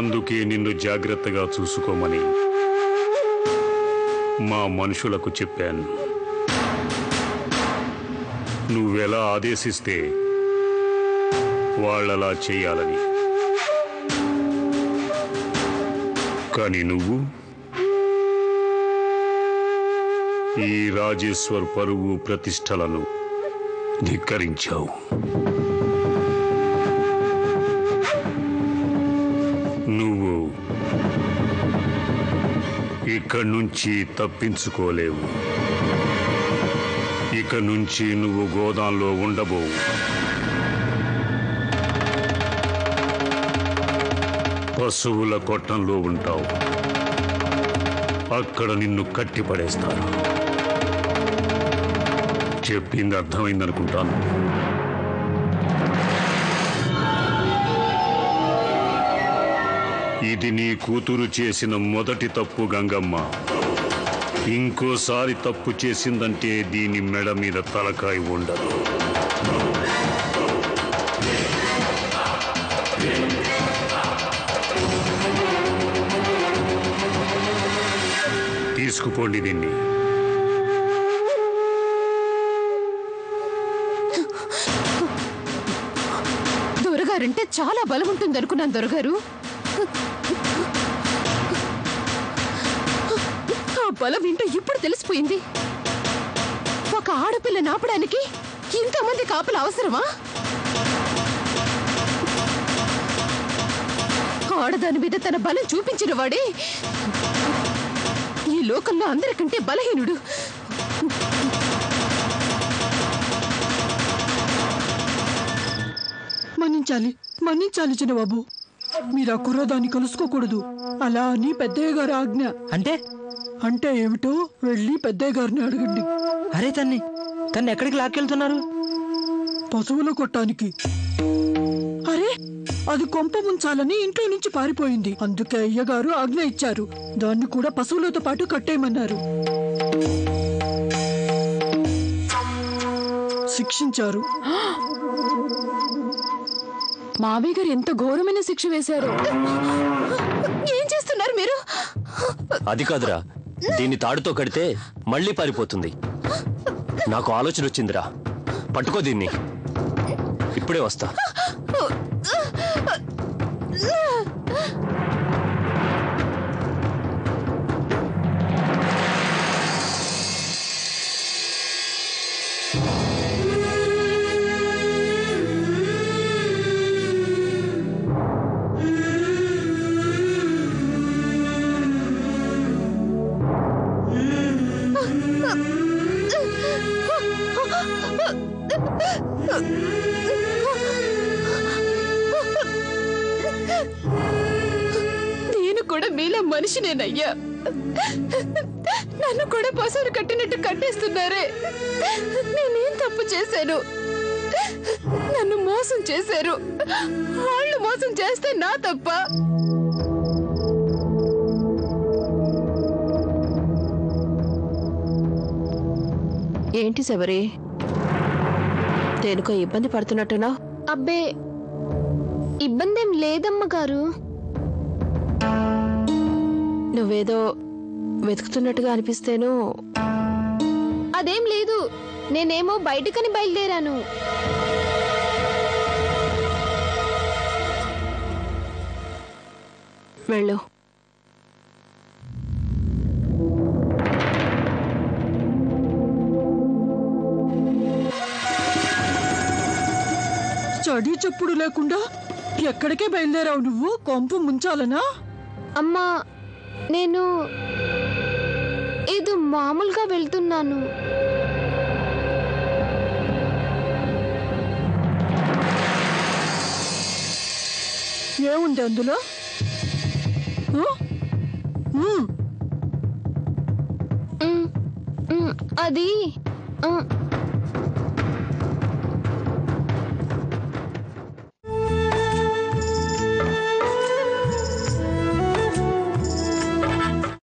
అందుకే నిన్ను జాగ్రత్తగా చూసుకోమని మా మనుషులకు చెప్పాను. నువ్వెలా ఆదేశిస్తే వాళ్ళలా చేయాలని. కానీ నువ్వు ఈ రాజేశ్వర్ పరువు ప్రతిష్టలను ధిక్కరించావు. నువ్వు ఇక్కడి నుంచి తప్పించుకోలేవు. ఇక నుంచి నువ్వు గోదాంలో ఉండబోవు. పశువుల కొట్టంలో ఉంటావు. అక్కడ నిన్ను కట్టిపడేస్తారు. చెప్పింది అర్థమైందనుకుంటాను. ఇది నీ కూతురు చేసిన మొదటి తప్పు గంగమ్మ. ఇంకోసారి తప్పు చేసిందంటే దీని మెడ మీద తలకాయ ఉండదు. తీసుకుపోండి దీన్ని. దొరగారంటే చాలా బలం ఉంటుంది అనుకున్నాను దొరగారు. ఆ బలం ఏంటో ఇప్పుడు తెలిసిపోయింది. ఒక ఆడపిల్ల నాపడానికి ఇంతమంది కాపలు అవసరమా? ఆడదాని మీద తన బలం చూపించిన వాడే ఈ లోకంలో అందరికంటే బలహీనుడు. మన్నించాలి చిన్నబాబు. మీరు ఆ కుర్రదాన్ని కలుసుకోకూడదు. అలా అని పెద్దయ్య గారి ఆజ్ఞ. అంటే ఏమిటో వెళ్ళి పెద్దయ్య గారిని అడగండి. అరే తన్ని ఎక్కడికి లాక్కెళ్తున్నారు? పశువుల కొట్టానికి. అరే అది కొంప ముంచాలని ఇంట్లో నుంచి పారిపోయింది. అందుకే అయ్యగారు ఆజ్ఞ ఇచ్చారు. దాన్ని కూడా పశువులతో పాటు కట్టేయమన్నారు. శిక్షించారు. మావయ్య గారు ఎంత ఘోరమైన శిక్ష వేశారు. ఏం చేస్తున్నారు మీరు? అది కాదురా, దీన్ని తాడుతో కడితే మళ్ళీ పారిపోతుంది. నాకు ఆలోచన వచ్చిందిరా, పట్టుకో దీన్ని. ఇప్పుడే వస్తా. నేను కూడా మీలా మనిషినేనయ్యా. నన్ను కూడా పశువులు కట్టినట్టు కట్టేస్తున్నారే. నేనేం తప్పు చేశాను? నన్ను మోసం చేశారు. వాళ్ళు మోసం చేస్తే నా తప్ప? ఏంటి శబరి, దేనికో ఇబ్బంది పడుతున్నట్టునా? అబ్బే ఇబ్బంది ఏం లేదమ్మగారు. నువ్వేదో వెతుకుతున్నట్టుగా అనిపిస్తేను. అదేం లేదు, నేనేమో బయటకని బయలుదేరాను. వెళ్ళు. చడి చప్పుడు లేకుండా ఎక్కడికే బయలుదేరావు నువ్వు? కొంపు ముంచాలనా? అమ్మా నేను ఏదో మామూలుగా వెళ్తున్నాను. ఏముంది అందులో? అది